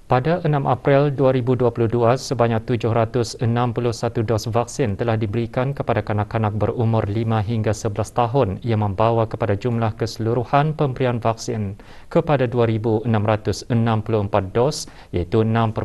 Pada 6 April 2022, sebanyak 761 dos vaksin telah diberikan kepada kanak-kanak berumur 5 hingga 11 tahun yang membawa kepada jumlah keseluruhan pemberian vaksin kepada 2,664 dos iaitu 6.2%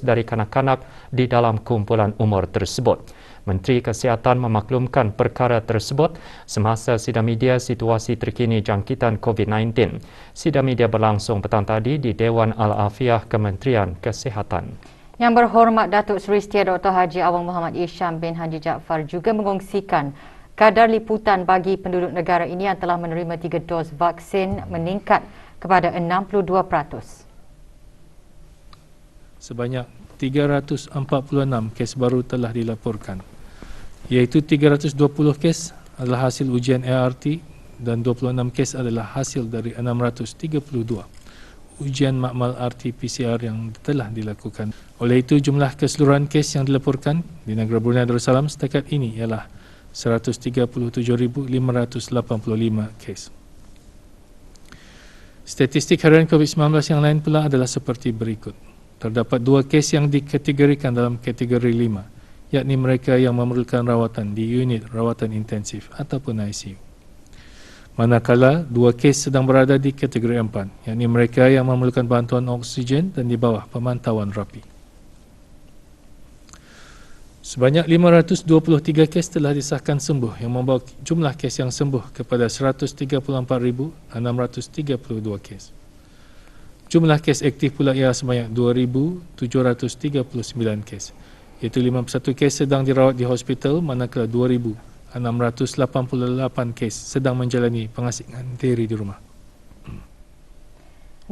dari kanak-kanak di dalam kumpulan umur tersebut. Menteri Kesihatan memaklumkan perkara tersebut semasa sidang media situasi terkini jangkitan COVID-19. Sidang media berlangsung petang tadi di Dewan Al-Afiah Kementerian Kesihatan. Yang berhormat Datuk Seri Setia Dr. Haji Awang Muhammad Isham bin Haji Jaafar juga mengongsikan kadar liputan bagi penduduk negara ini yang telah menerima 3 dos vaksin meningkat kepada 62%. Sebanyak 346 kes baru telah dilaporkan, iaitu 320 kes adalah hasil ujian ART dan 26 kes adalah hasil dari 632 ujian makmal RT-PCR yang telah dilakukan. Oleh itu, jumlah keseluruhan kes yang dilaporkan di negara Brunei Darussalam setakat ini ialah 137,585 kes. Statistik harian COVID-19 yang lain pula adalah seperti berikut. Terdapat 2 kes yang dikategorikan dalam kategori 5, yakni mereka yang memerlukan rawatan di unit rawatan intensif ataupun ICU. Manakala 2 kes sedang berada di kategori 4, yakni mereka yang memerlukan bantuan oksigen dan di bawah pemantauan rapi. Sebanyak 523 kes telah disahkan sembuh yang membawa jumlah kes yang sembuh kepada 134,632 kes. Jumlah kes aktif pula ialah sebanyak 2,739 kes, iaitu 51 kes sedang dirawat di hospital manakala 2,688 kes sedang menjalani pengasingan diri di rumah.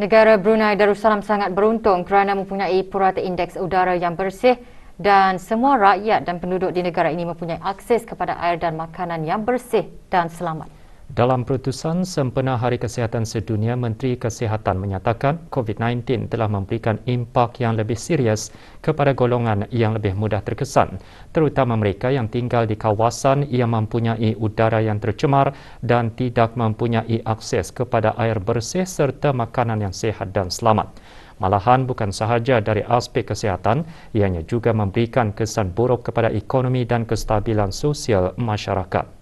Negara Brunei Darussalam sangat beruntung kerana mempunyai purata indeks udara yang bersih dan semua rakyat dan penduduk di negara ini mempunyai akses kepada air dan makanan yang bersih dan selamat. Dalam perutusan sempena Hari Kesihatan Sedunia, Menteri Kesihatan menyatakan COVID-19 telah memberikan impak yang lebih serius kepada golongan yang lebih mudah terkesan, terutama mereka yang tinggal di kawasan yang mempunyai udara yang tercemar dan tidak mempunyai akses kepada air bersih serta makanan yang sihat dan selamat. Malahan bukan sahaja dari aspek kesihatan, ianya juga memberikan kesan buruk kepada ekonomi dan kestabilan sosial masyarakat.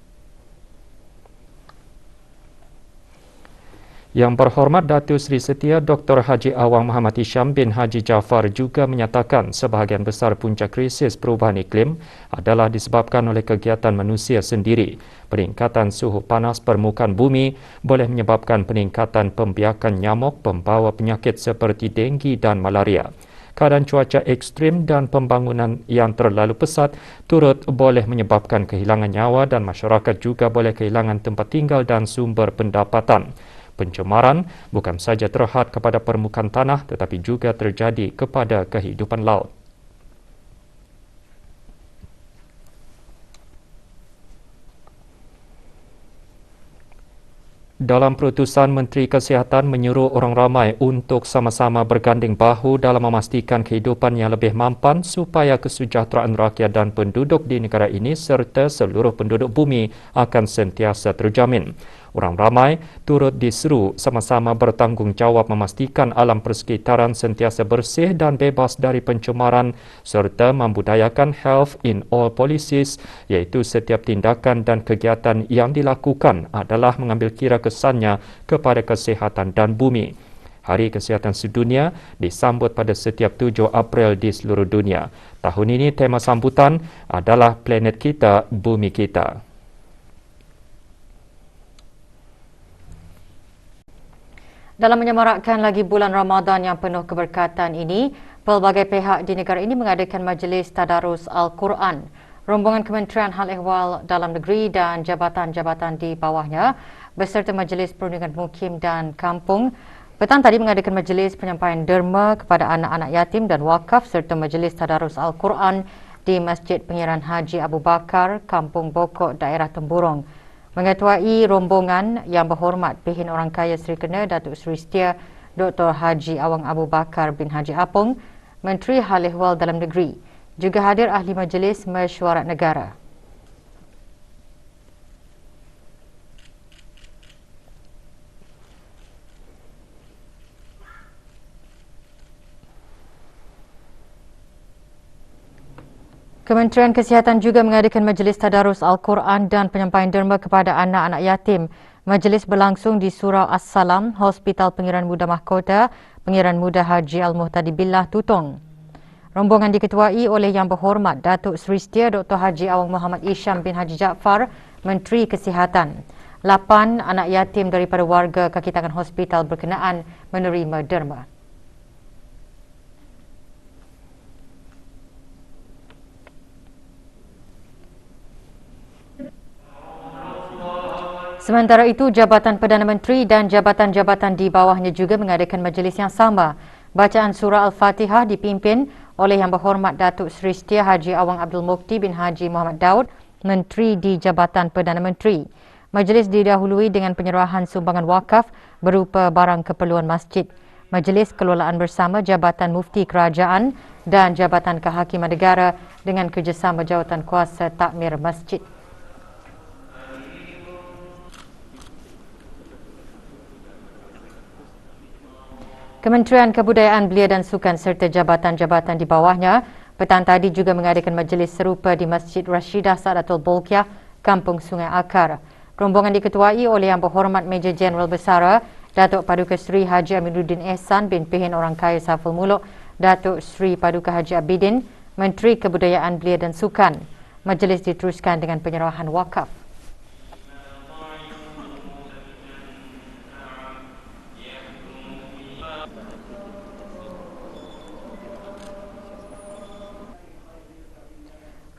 Yang berhormat Datuk Seri Setia Dr. Haji Awang Muhammad Isham bin Haji Jaafar juga menyatakan sebahagian besar punca krisis perubahan iklim adalah disebabkan oleh kegiatan manusia sendiri. Peningkatan suhu panas permukaan bumi boleh menyebabkan peningkatan pembiakan nyamuk pembawa penyakit seperti denggi dan malaria. Keadaan cuaca ekstrim dan pembangunan yang terlalu pesat turut boleh menyebabkan kehilangan nyawa dan masyarakat juga boleh kehilangan tempat tinggal dan sumber pendapatan. Pencemaran bukan saja terhad kepada permukaan tanah tetapi juga terjadi kepada kehidupan laut. Dalam perutusan, Menteri Kesihatan menyuruh orang ramai untuk sama-sama berganding bahu dalam memastikan kehidupan yang lebih mampan supaya kesejahteraan rakyat dan penduduk di negara ini serta seluruh penduduk bumi akan sentiasa terjamin. Orang ramai turut diseru sama-sama bertanggungjawab memastikan alam persekitaran sentiasa bersih dan bebas dari pencemaran serta membudayakan health in all policies, iaitu setiap tindakan dan kegiatan yang dilakukan adalah mengambil kira kesannya kepada kesihatan dan bumi. Hari Kesihatan Sedunia disambut pada setiap 7 April di seluruh dunia. Tahun ini tema sambutan adalah Planet Kita, Bumi Kita. Dalam menyemarakkan lagi bulan Ramadan yang penuh keberkatan ini, pelbagai pihak di negara ini mengadakan majlis tadarus Al-Quran. Rombongan Kementerian Hal Ehwal Dalam Negeri dan jabatan-jabatan di bawahnya beserta Majlis Perundingan Mukim dan Kampung petang tadi mengadakan majlis penyampaian derma kepada anak-anak yatim dan wakaf serta majlis tadarus Al-Quran di Masjid Pengiran Haji Abu Bakar, Kampung Bokok, daerah Temburong. Mengetuai rombongan yang berhormat Pihin Orang Kaya Seri Kena Datuk Seri Setia Dr. Haji Awang Abu Bakar bin Haji Apong, Menteri Hal Ehwal Dalam Negeri. Juga hadir ahli majlis mesyuarat negara. Kementerian Kesihatan juga mengadakan majlis tadarus Al-Quran dan penyampaian derma kepada anak-anak yatim. Majlis berlangsung di Surau As-Salam, Hospital Pengiran Muda Mahkota, Pengiran Muda Haji Al-Muhtadi Billah, Tutong. Rombongan diketuai oleh Yang Berhormat Datuk Seri Setia Dr. Haji Awang Muhammad Isham bin Haji Jaafar, Menteri Kesihatan. 8 anak yatim daripada warga kaki tangan hospital berkenaan menerima derma. Sementara itu, Jabatan Perdana Menteri dan jabatan-jabatan di bawahnya juga mengadakan majlis yang sama. Bacaan surah Al-Fatihah dipimpin oleh Yang Berhormat Datuk Seri Setia Haji Awang Abdul Mufti bin Haji Muhammad Daud, Menteri di Jabatan Perdana Menteri. Majlis didahului dengan penyerahan sumbangan wakaf berupa barang keperluan masjid. Majlis kelolaan bersama Jabatan Mufti Kerajaan dan Jabatan Kehakiman Negara dengan kerjasama Jawatan Kuasa Takmir Masjid. Kementerian Kebudayaan, Belia dan Sukan serta jabatan-jabatan di bawahnya petang tadi juga mengadakan majlis serupa di Masjid Rashidah Saadatul Bolkiah, Kampung Sungai Akar. Rombongan diketuai oleh Yang Berhormat Major Jeneral Besara Datuk Paduka Seri Haji Aminuddin Ehsan bin Pehin Orang Kaya Saiful Muluk, Datuk Seri Paduka Haji Abidin, Menteri Kebudayaan, Belia dan Sukan. Majlis diteruskan dengan penyerahan wakaf.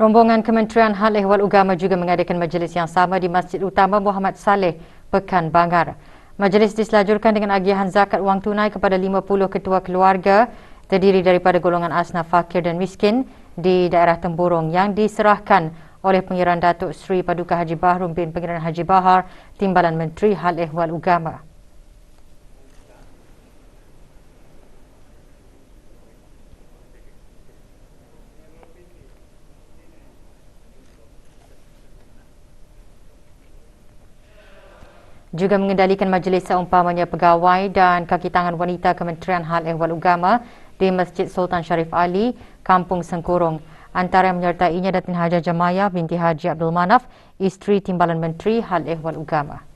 Rombongan Kementerian Hal Ehwal Agama juga mengadakan majlis yang sama di Masjid Utama Muhammad Saleh, Pekan Bangar. Majlis diselajurkan dengan agihan zakat wang tunai kepada 50 ketua keluarga terdiri daripada golongan asnaf fakir dan miskin di daerah Temburong yang diserahkan oleh Pengiran Datuk Seri Paduka Haji Bahrum bin Pengiran Haji Bahar, Timbalan Menteri Hal Ehwal Agama. Juga mengendalikan majlis seumpamanya pegawai dan kaki tangan wanita Kementerian Hal Ehwal Agama di Masjid Sultan Sharif Ali, Kampung Sengkurung. Antara yang menyertainya Datin Haja Jamaya binti Haji Abdul Manaf, isteri Timbalan Menteri Hal Ehwal Agama.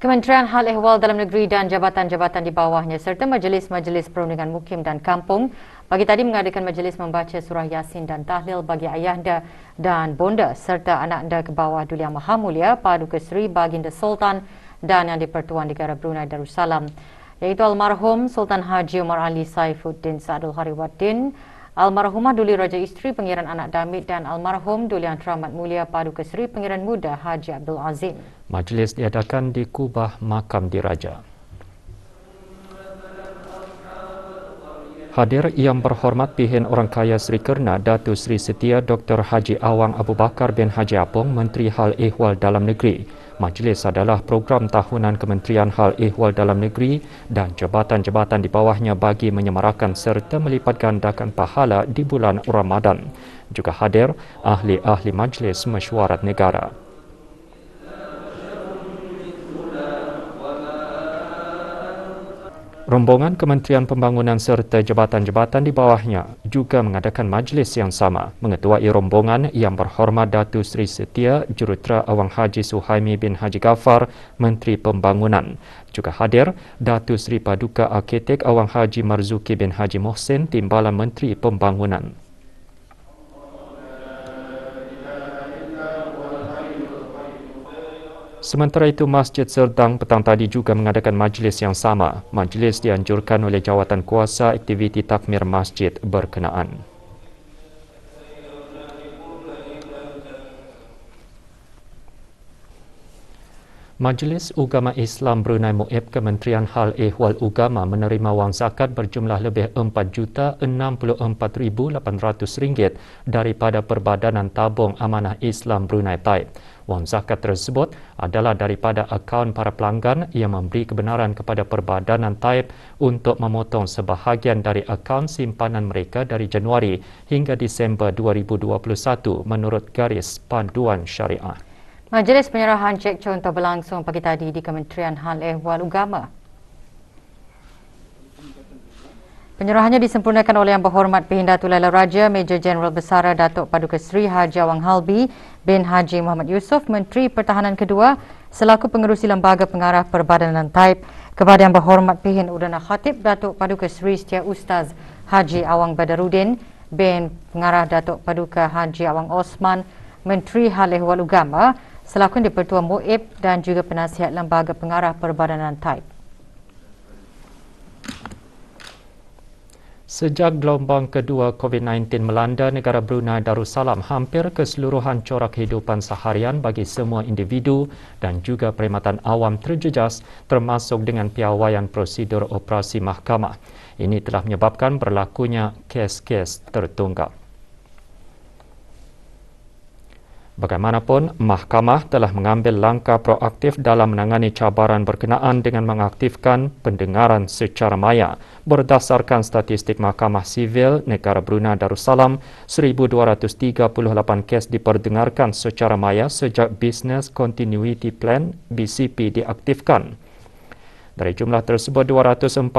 Kementerian Hal Ehwal Dalam Negeri dan jabatan-jabatan di bawahnya serta majlis-majlis perundingan mukim dan kampung pagi tadi mengadakan majlis membaca surah Yasin dan tahlil bagi ayahanda dan bonda serta anak anda ke bawah Duli Yang Maha Mulia Paduka Seri Baginda Sultan dan Yang di-Pertuan Negara Brunei Darussalam, iaitu almarhum Sultan Haji Umar Ali Saifuddin Saadul Hariwaddin, almarhumah Duli Raja Isteri Pengiran Anak Damit dan almarhum Duli Yang Teramat Mulia Paduka Seri Pengiran Muda Haji Abdul Azim. Majlis diadakan di Kubah Makam Diraja. Hadir Yang Berhormat Pihin Orang Kaya Seri Kerna Datuk Seri Setia Dr. Haji Awang Abu Bakar bin Haji Apong, Menteri Hal Ehwal Dalam Negeri. Majlis adalah program tahunan Kementerian Hal Ehwal Dalam Negeri dan jabatan-jabatan di bawahnya bagi menyemarakan serta melipat gandakan pahala di bulan Ramadan. Juga hadir ahli-ahli Majlis Mesyuarat Negara. Rombongan Kementerian Pembangunan serta jabatan-jabatan di bawahnya juga mengadakan majlis yang sama. Mengetuai rombongan Yang Berhormat Datuk Seri Setia Jurutera Awang Haji Suhaimi bin Haji Ghaffar, Menteri Pembangunan. Juga hadir Datuk Seri Paduka Arkitek Awang Haji Marzuki bin Haji Mohsin, Timbalan Menteri Pembangunan. Sementara itu, Masjid Serdang petang tadi juga mengadakan majlis yang sama. Majlis dianjurkan oleh Jawatan Kuasa Aktiviti Takmir Masjid berkenaan. Majlis Ugama Islam Brunei Muib Kementerian Hal Ehwal Agama menerima wang zakat berjumlah lebih RM4,64,800 daripada Perbadanan Tabung Amanah Islam Brunei Taib. Wang zakat tersebut adalah daripada akaun para pelanggan yang memberi kebenaran kepada Perbadanan Taib untuk memotong sebahagian dari akaun simpanan mereka dari Januari hingga Disember 2021 menurut garis panduan syariah. Majlis penyerahan cek contoh berlangsung pagi tadi di Kementerian Hal Ehwal Agama. Penyerahannya disempurnakan oleh Yang Berhormat Pehinda Tulaila Raja Major Jeneral Besara Datuk Paduka Seri Haji Awang Halbi bin Haji Muhammad Yusof, Menteri Pertahanan kedua selaku pengerusi Lembaga Pengarah Perbadanan Taib, kepada Yang Berhormat Pehin Udana Khatib Datuk Paduka Seri Setia Ustaz Haji Awang Badarudin bin Pengarah Datuk Paduka Haji Awang Osman, Menteri Hal Ehwal Agama selaku Di-Pertua MUIB dan juga Penasihat Lembaga Pengarah Perbadanan Taib. Sejak gelombang kedua COVID-19 melanda negara Brunei Darussalam, hampir keseluruhan corak kehidupan seharian bagi semua individu dan juga perkhidmatan awam terjejas, termasuk dengan piawaian prosedur operasi mahkamah. Ini telah menyebabkan berlakunya kes-kes tertunggak. Bagaimanapun, mahkamah telah mengambil langkah proaktif dalam menangani cabaran berkenaan dengan mengaktifkan pendengaran secara maya. Berdasarkan statistik Mahkamah Sivil Negara Brunei Darussalam, 1,238 kes diperdengarkan secara maya sejak Business Continuity Plan (BCP) diaktifkan. Dari jumlah tersebut, 242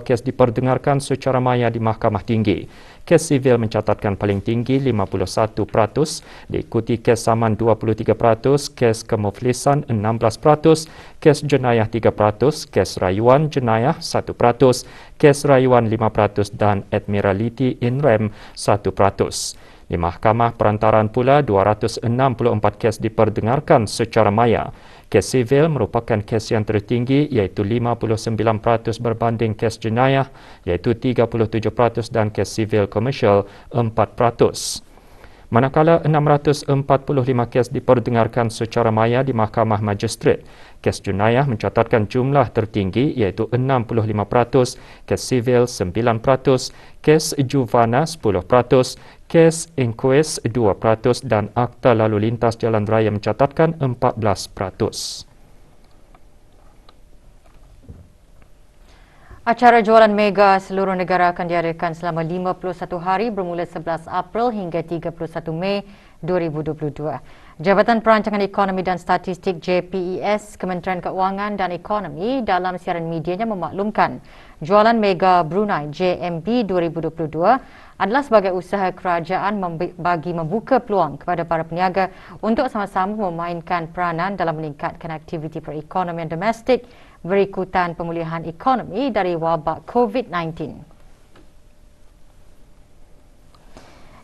kes diperdengarkan secara maya di Mahkamah Tinggi. Kes sivil mencatatkan paling tinggi 51%, diikuti kes saman 23%, kes kemuflisan 16%, kes jenayah 3%, kes rayuan jenayah 1%, kes rayuan 5% dan admiralty in rem 1%. Di Mahkamah Perantaraan pula, 264 kes diperdengarkan secara maya. Kes sivil merupakan kes yang tertinggi iaitu 59% berbanding kes jenayah iaitu 37% dan kes sivil komersial 4%. Manakala 645 kes diperdengarkan secara maya di Mahkamah Magistrate. Kes jenayah mencatatkan jumlah tertinggi iaitu 65%, kes sivil 9%, kes juvana 10%, kes inquest 2% dan Akta Lalu Lintas Jalan Raya mencatatkan 14%. Acara jualan mega seluruh negara akan diadakan selama 51 hari bermula 11 April hingga 31 Mei 2022. Jabatan Perancangan Ekonomi dan Statistik JPES, Kementerian Keuangan dan Ekonomi dalam siaran medianya memaklumkan jualan mega Brunei JMB 2022 adalah sebagai usaha kerajaan bagi membuka peluang kepada para peniaga untuk sama-sama memainkan peranan dalam meningkatkan aktiviti perekonomian domestik berikutan pemulihan ekonomi dari wabak COVID-19.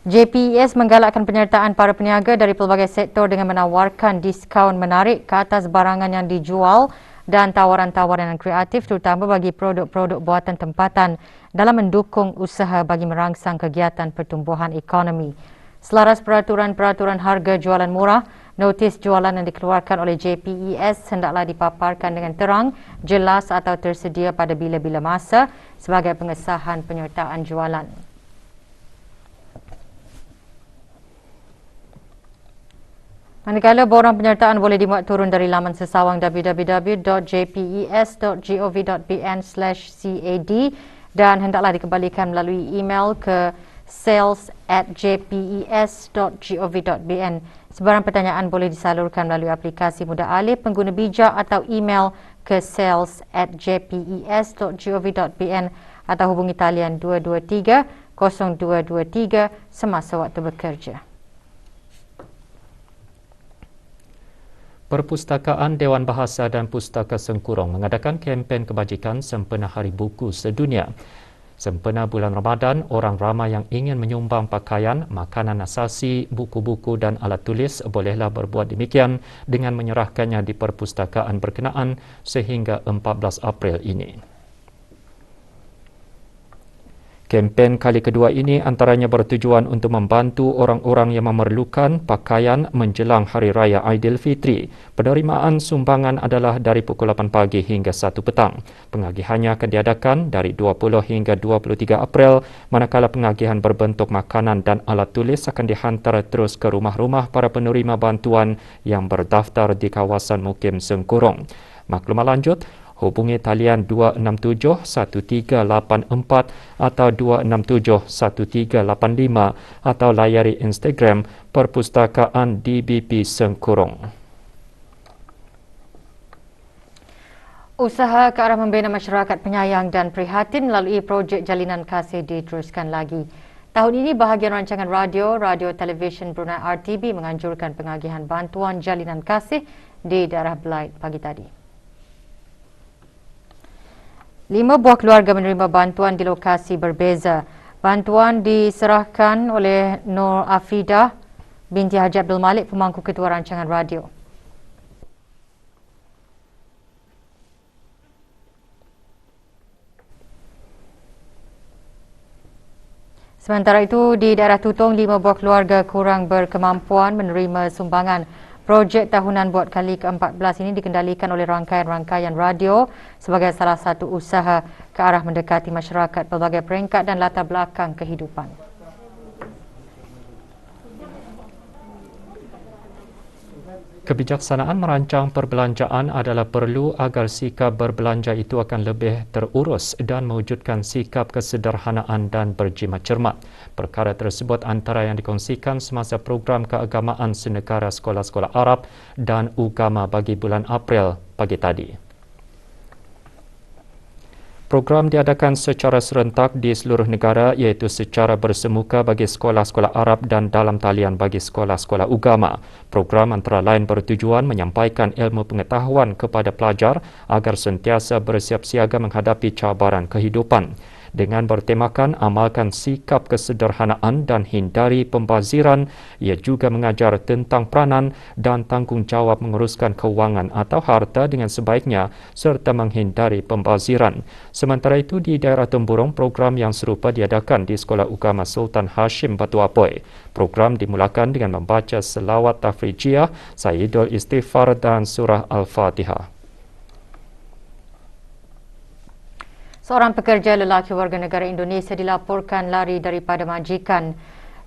JPES menggalakkan penyertaan para peniaga dari pelbagai sektor dengan menawarkan diskaun menarik ke atas barangan yang dijual dan tawaran-tawaran yang kreatif terutama bagi produk-produk buatan tempatan dalam mendukung usaha bagi merangsang kegiatan pertumbuhan ekonomi. Selaras peraturan-peraturan harga jualan murah, notis jualan yang dikeluarkan oleh JPES hendaklah dipaparkan dengan terang, jelas atau tersedia pada bila-bila masa sebagai pengesahan penyertaan jualan. Manakala borang penyertaan boleh dimuat turun dari laman sesawang www.jpes.gov.bn/cad dan hendaklah dikembalikan melalui email ke sales@jpes.gov.bn. Sebarang pertanyaan boleh disalurkan melalui aplikasi Mudah Alih pengguna bijak atau email ke sales@jpes.gov.bn atau hubungi talian 223 0223 semasa waktu bekerja. Perpustakaan Dewan Bahasa dan Pustaka Sengkurong mengadakan kempen kebajikan sempena Hari Buku Sedunia. Sempena bulan Ramadan, orang ramai yang ingin menyumbang pakaian, makanan asasi, buku-buku dan alat tulis bolehlah berbuat demikian dengan menyerahkannya di perpustakaan berkenaan sehingga 14 April ini. Kempen kali kedua ini antaranya bertujuan untuk membantu orang-orang yang memerlukan pakaian menjelang Hari Raya Aidilfitri. Penerimaan sumbangan adalah dari pukul 8 pagi hingga 1 petang. Pengagihannya akan diadakan dari 20 hingga 23 April, manakala pengagihan berbentuk makanan dan alat tulis akan dihantar terus ke rumah-rumah para penerima bantuan yang berdaftar di kawasan Mukim Sengkurong. Maklumat lanjut, hubungi talian 267-1384 atau 267-1385 atau layari Instagram Perpustakaan DBP Sengkurong. Usaha ke arah membina masyarakat penyayang dan prihatin melalui projek Jalinan Kasih diteruskan lagi. Tahun ini, bahagian rancangan radio televisyen Brunei RTB menganjurkan pengagihan bantuan Jalinan Kasih di daerah Belait pagi tadi. 5 buah keluarga menerima bantuan di lokasi berbeza. Bantuan diserahkan oleh Nur Afridah binti Haji Abdul Malik, pemangku ketua rancangan radio. Sementara itu, di daerah Tutong, 5 buah keluarga kurang berkemampuan menerima sumbangan. Projek tahunan buat kali ke-14 ini dikendalikan oleh rangkaian-rangkaian radio sebagai salah satu usaha ke arah mendekati masyarakat pelbagai peringkat dan latar belakang kehidupan. Kebijaksanaan merancang perbelanjaan adalah perlu agar sikap berbelanja itu akan lebih terurus dan mewujudkan sikap kesederhanaan dan berjimat cermat. Perkara tersebut antara yang dikongsikan semasa program keagamaan senegara sekolah-sekolah Arab dan Ugama bagi bulan April pagi tadi. Program diadakan secara serentak di seluruh negara iaitu secara bersemuka bagi sekolah-sekolah Arab dan dalam talian bagi sekolah-sekolah Ugama. Program antara lain bertujuan menyampaikan ilmu pengetahuan kepada pelajar agar sentiasa bersiap siaga menghadapi cabaran kehidupan. Dengan bertemakan amalkan sikap kesederhanaan dan hindari pembaziran, ia juga mengajar tentang peranan dan tanggungjawab menguruskan kewangan atau harta dengan sebaiknya serta menghindari pembaziran. Sementara itu, di daerah Temburong, program yang serupa diadakan di Sekolah Ugama Sultan Hashim Batu Apoi. Program dimulakan dengan membaca selawat tafrijiyah, Sayyidul Istighfar dan surah Al-Fatihah. Seorang pekerja lelaki warga negara Indonesia dilaporkan lari daripada majikan.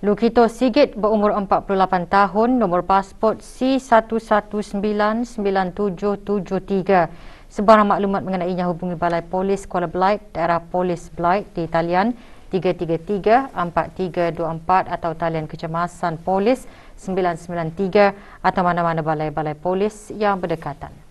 Lukito Sigit berumur 48 tahun, nombor pasport C1199773. Sebarang maklumat mengenainya hubungi Balai Polis Kuala Belait, daerah Polis Belait di talian 333-4324 atau talian kecemasan Polis 993 atau mana-mana balai-balai polis yang berdekatan.